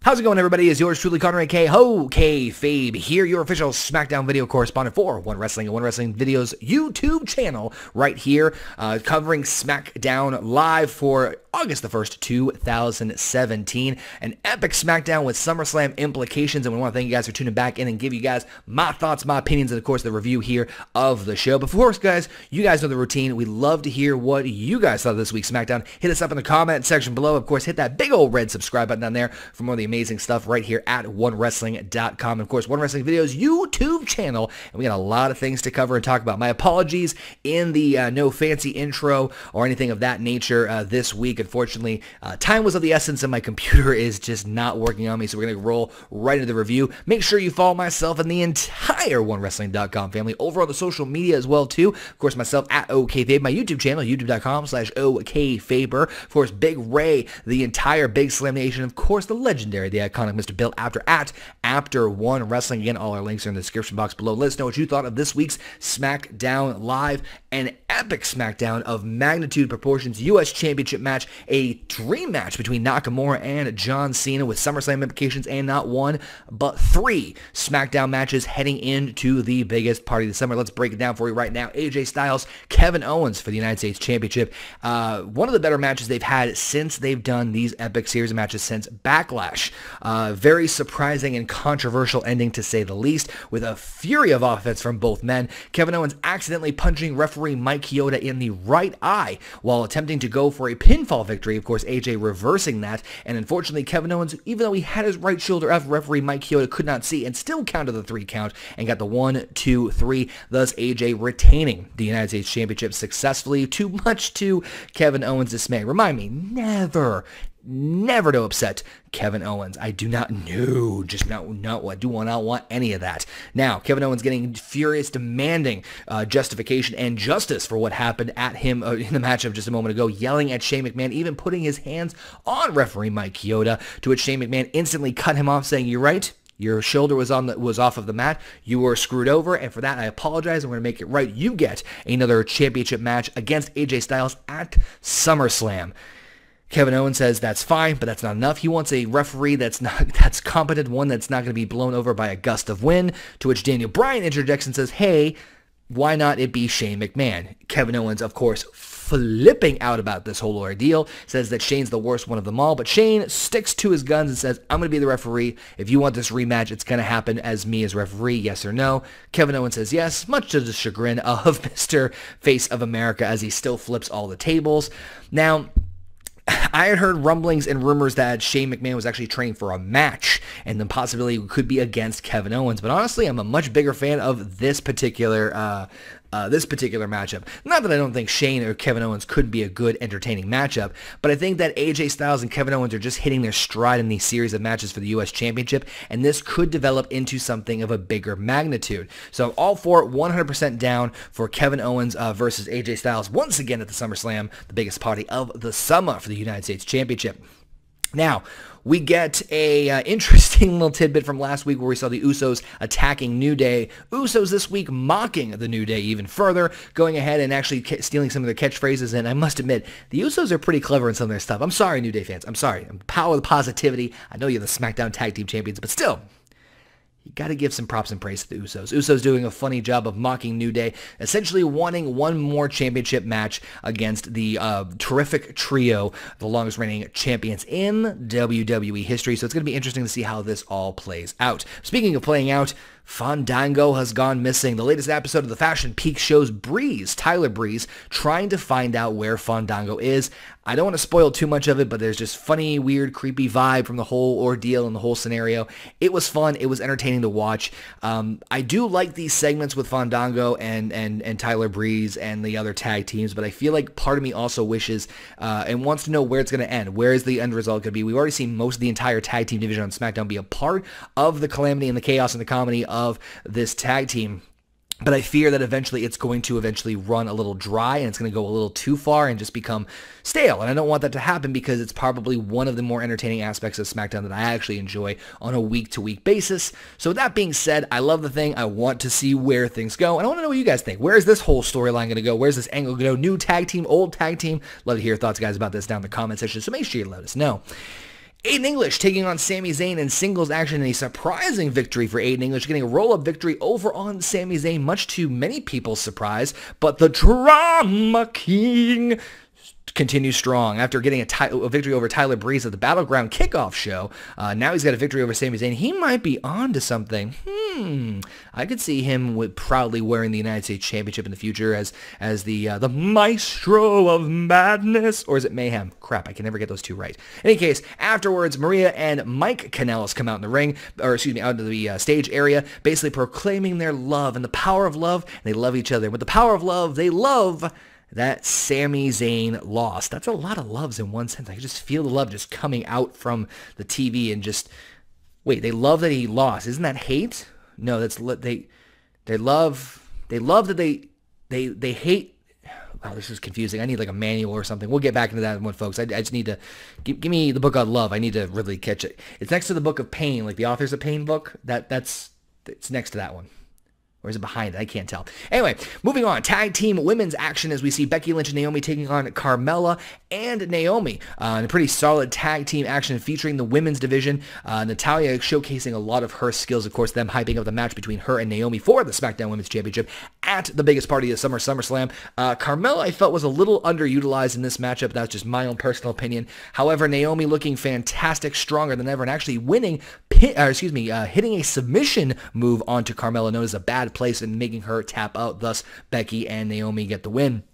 How's it going, everybody? It's yours truly, Connor, aka OKAYFABE, here, your official Smackdown video correspondent for One Wrestling and One Wrestling Video's YouTube channel, right here, covering Smackdown live for August the 1st, 2017. An epic Smackdown with Summerslam implications, and we want to thank you guys for tuning back in and give you guys my thoughts, my opinions, and of course the review here of the show. But of course, guys, you guys know the routine. We love to hear what you guys thought of this week's Smackdown. Hit us up in the comment section below. Of course, hit that big old red subscribe button down there for more of the amazing stuff right here at OneWrestling.com. And of course, One Wrestling Video's YouTube channel, and we got a lot of things to cover and talk about. My apologies in the no fancy intro or anything of that nature this week. Unfortunately, time was of the essence and my computer is just not working on me, so we're going to roll right into the review. Make sure you follow myself and the entire OneWrestling.com family over on the social media as well, too. Of course, myself at OKFabe, my YouTube channel, youtube.com/OKFaber. Of course, Big Ray, the entire Big Slam Nation, of course, the legendary, the iconic Mr. Bill After at After One Wrestling. Again, all our links are in the description box below. Let us know what you thought of this week's Smackdown Live, an epic Smackdown of magnitude proportions, U.S. Championship match, a dream match between Nakamura and John Cena with SummerSlam implications, and not one, but three Smackdown matches heading into the biggest party of the summer. Let's break it down for you right now. AJ Styles, Kevin Owens for the United States Championship. One of the better matches they've had since they've done these epic series of matches since Backlash. Very surprising and controversial ending, to say the least, with a fury of offense from both men. Kevin Owens accidentally punching referee Mike Chioda in the right eye while attempting to go for a pinfall victory. Of course, AJ reversing that, and unfortunately, Kevin Owens, even though he had his right shoulder up, referee Mike Chioda could not see and still counted the 3 count and got the 1, 2, 3, thus AJ retaining the United States Championship successfully, too much to Kevin Owens' dismay. Remind me, never to upset Kevin Owens. I do not know, just not I do not want any of that. Now, Kevin Owens getting furious, demanding justification and justice for what happened at him in the matchup just a moment ago, yelling at Shane McMahon, even putting his hands on referee Mike Chioda, to which Shane McMahon instantly cut him off, saying, "You're right. Your shoulder was off of the mat. You were screwed over, and for that, I apologize. I'm going to make it right. You get another championship match against AJ Styles at SummerSlam." Kevin Owens says that's fine, but that's not enough. He wants a referee that's competent, one that's not going to be blown over by a gust of wind, to which Daniel Bryan interjects and says, "Hey, why not it be Shane McMahon?" Kevin Owens, of course, flipping out about this whole ordeal, says that Shane's the worst one of them all, but Shane sticks to his guns and says, "I'm going to be the referee. If you want this rematch, it's going to happen as me as referee, yes or no?" Kevin Owens says yes, much to the chagrin of Mr. Face of America, as he still flips all the tables. Now, I had heard rumblings and rumors that Shane McMahon was actually training for a match, and the possibility could be against Kevin Owens. But honestly, I'm a much bigger fan of this particular matchup. Not that I don't think Shane or Kevin Owens could be a good, entertaining matchup, but I think that AJ Styles and Kevin Owens are just hitting their stride in these series of matches for the U.S. Championship, and this could develop into something of a bigger magnitude. So I'm all for it, 100% down for Kevin Owens versus AJ Styles once again at the SummerSlam, the biggest party of the summer for the United States Championship. Now, we get a interesting little tidbit from last week where we saw the Usos attacking New Day. Usos this week mocking the New Day even further, going ahead and actually stealing some of their catchphrases, and I must admit, the Usos are pretty clever in some of their stuff. I'm sorry, New Day fans. I'm sorry. Power of positivity. I know you're the SmackDown Tag Team Champions, but still, you got to give some props and praise to the Usos. Usos doing a funny job of mocking New Day, essentially wanting one more championship match against the terrific trio, the longest reigning champions in WWE history. So it's going to be interesting to see how this all plays out. Speaking of playing out, Fandango has gone missing. The latest episode of the Fashion Peak shows Tyler Breeze, trying to find out where Fandango is. I don't want to spoil too much of it, but there's just funny, weird, creepy vibe from the whole ordeal and the whole scenario. It was fun. It was entertaining to watch. I do like these segments with Fandango and Tyler Breeze and the other tag teams, but I feel like part of me also wishes and wants to know where it's going to end. Where is the end result going to be? We've already seen most of the entire tag team division on SmackDown be a part of the calamity and the chaos and the comedy of this tag team. But I fear that eventually it's going to run a little dry, and it's going to go a little too far and just become stale. And I don't want that to happen, because it's probably one of the more entertaining aspects of SmackDown that I actually enjoy on a week-to-week basis. So with that being said, I love the thing. I want to see where things go, and I want to know what you guys think. Where is this whole storyline going to go? Where's this angle going to go? New tag team, old tag team? Love to hear your thoughts, guys, about this down in the comment section, so make sure you let us know. Aiden English taking on Sami Zayn in singles action in a surprising victory for Aiden English, getting a roll-up victory over on Sami Zayn, much to many people's surprise. But the Drama King continues strong after getting a victory over Tyler Breeze at the Battleground kickoff show. Now he's got a victory over Sami Zayn. He might be on to something. I could see him proudly wearing the United States Championship in the future as the Maestro of Madness. Or is it Mayhem? Crap, I can never get those two right. In any case, afterwards, Maria and Mike Kanellis come out in the ring, or excuse me, out of the stage area, basically proclaiming their love and the power of love. And they love each other. With the power of love, they love that Sami Zayn lost. That's a lot of loves in one sense. I can just feel the love just coming out from the TV and just, wait, they love that he lost. Isn't that hate? No, that's, they love that they hate. Wow, this is confusing. I need like a manual or something. We'll get back into that one, folks. I just need to, give me the book on love. I need to really catch it. It's next to the book of pain, like the Authors of Pain book. It's next to that one. Or is it behind it? I can't tell. Anyway, moving on. Tag team women's action as we see Becky Lynch and Naomi taking on Carmella and Naomi in a pretty solid tag team action featuring the women's division. Natalya showcasing a lot of her skills. Of course, them hyping up the match between her and Naomi for the SmackDown Women's Championship at the biggest party of the summer, SummerSlam. Carmella, I felt, was a little underutilized in this matchup. That's just my own personal opinion. However, Naomi looking fantastic, stronger than ever, and actually winning, hitting a submission move onto Carmella, known as a bad place, and making her tap out. Thus, Becky and Naomi get the win.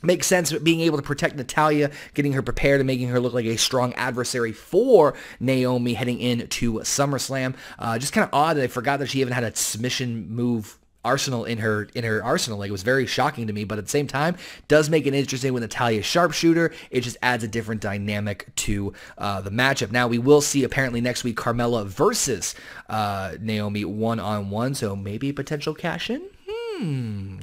Makes sense being able to protect Natalya, getting her prepared and making her look like a strong adversary for Naomi heading into SummerSlam. Just kind of odd that I forgot that she even had a submission move arsenal in her arsenal. Like, it was very shocking to me, but at the same time, does make it interesting with Natalya's sharpshooter. It just adds a different dynamic to the matchup. Now, we will see apparently next week Carmella versus Naomi one-on-one, so maybe potential cash-in?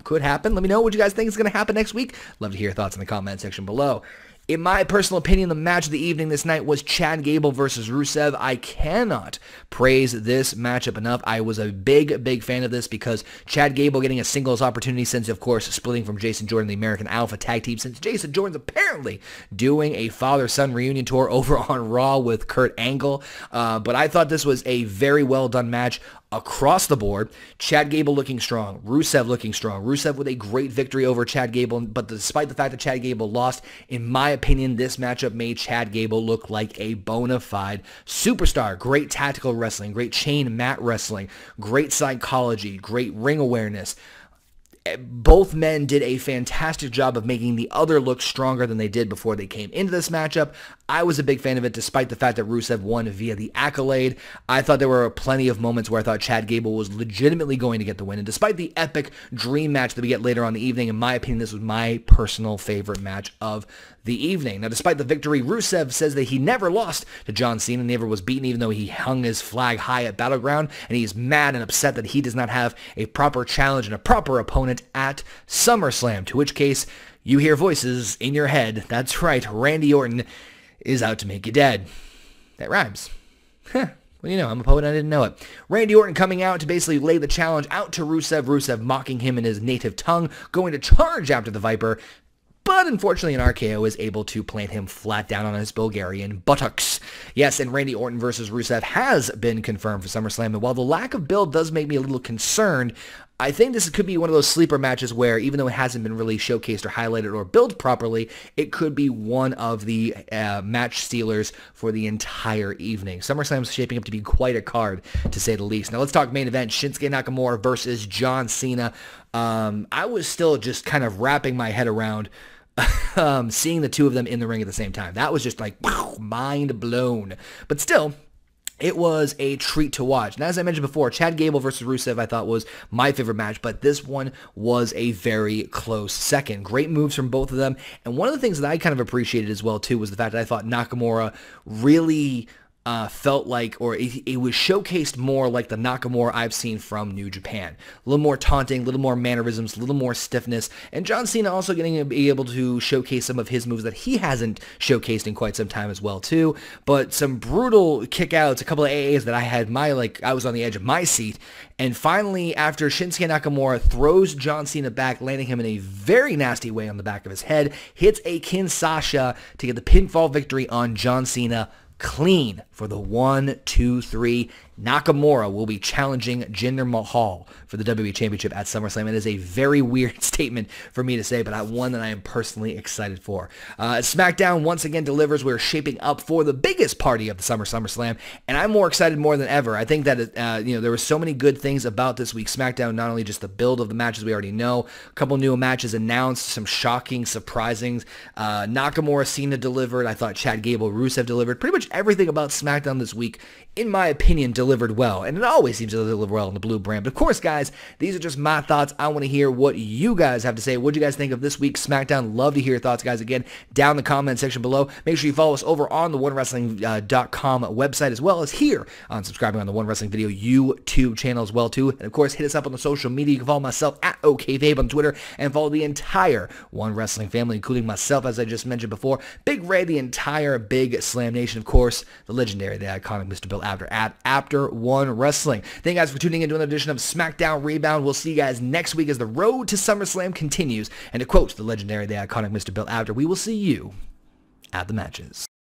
Could happen. Let me know what you guys think is going to happen next week. Love to hear your thoughts in the comment section below. In my personal opinion, the match of the evening this night was Chad Gable versus Rusev. I cannot praise this matchup enough. I was a big fan of this because Chad Gable getting a singles opportunity since, of course, splitting from Jason Jordan, the American Alpha Tag Team, since Jason Jordan's apparently doing a father-son reunion tour over on Raw with Kurt Angle. But I thought this was a very well-done match across the board. Chad Gable looking strong. Rusev looking strong. Rusev with a great victory over Chad Gable. But despite the fact that Chad Gable lost, in my opinion, this matchup made Chad Gable look like a bona fide superstar. Great tactical wrestling. Great chain mat wrestling. Great psychology. Great ring awareness. Both men did a fantastic job of making the other look stronger than they did before they came into this matchup. I was a big fan of it, despite the fact that Rusev won via the accolade. I thought there were plenty of moments where I thought Chad Gable was legitimately going to get the win. And despite the epic dream match that we get later on in the evening, in my opinion, this was my personal favorite match of the evening. Now, despite the victory, Rusev says that he never lost to John Cena, never was beaten, even though he hung his flag high at Battleground, and he's mad and upset that he does not have a proper challenge and a proper opponent at SummerSlam, to which case you hear voices in your head. That's right, Randy Orton is out to make you dead. That rhymes. Well, you know, I'm a poet, I didn't know it. Randy Orton coming out to basically lay the challenge out to Rusev. Rusev mocking him in his native tongue, going to charge after the Viper. But unfortunately, an RKO is able to plant him flat down on his Bulgarian buttocks. Yes, and Randy Orton versus Rusev has been confirmed for SummerSlam. And while the lack of build does make me a little concerned, I think this could be one of those sleeper matches where, even though it hasn't been really showcased or highlighted or built properly, it could be one of the match stealers for the entire evening. SummerSlam is shaping up to be quite a card, to say the least. Now let's talk main event. Shinsuke Nakamura versus John Cena. I was still just kind of wrapping my head around seeing the two of them in the ring at the same time. That was just like, wow, mind blown. But still, it was a treat to watch. And as I mentioned before, Chad Gable versus Rusev I thought was my favorite match, but this one was a very close second. Great moves from both of them. And one of the things that I kind of appreciated as well, too, was the fact that I thought Nakamura really felt like, or it was showcased more like the Nakamura I've seen from New Japan. A little more taunting, a little more mannerisms, a little more stiffness, and John Cena also getting to be able to showcase some of his moves that he hasn't showcased in quite some time as well too. But some brutal kickouts, a couple of AAs that I had I was on the edge of my seat. And finally, after Shinsuke Nakamura throws John Cena back, landing him in a very nasty way on the back of his head, hits a Kinshasa to get the pinfall victory on John Cena. clean for the 1, 2, 3. Nakamura will be challenging Jinder Mahal for the WWE Championship at SummerSlam. It is a very weird statement for me to say, but one that I am personally excited for. SmackDown once again delivers. We're shaping up for the biggest party of the SummerSlam, and I'm more excited more than ever. I think that there were so many good things about this week's SmackDown. Not only just the build of the matches we already know, a couple new matches announced, some shocking, surprising. Nakamura, Cena delivered. I thought Chad Gable, Rusev delivered. Pretty much everything about SmackDown this week, in my opinion, delivered well, and it always seems to deliver well in the blue brand. But of course, guys, these are just my thoughts. I want to hear what you guys have to say. What do you guys think of this week's SmackDown? Love to hear your thoughts, guys. Again, down in the comment section below. Make sure you follow us over on the OneWrestling.com website, as well as here on subscribing on the One Wrestling Video YouTube channel as well, too. And of course, hit us up on the social media. You can follow myself at OKAYFABE on Twitter, and follow the entire One Wrestling family, including myself, as I just mentioned before, Big Ray, the entire Big Slam Nation, of course, the legendary, the iconic Mr. Bill Abder at After One Wrestling. Thank you guys for tuning in to another edition of Smackdown Rebound. We'll see you guys next week as the road to SummerSlam continues. And to quote the legendary, the iconic Mr. Bill Abder, we will see you at the matches.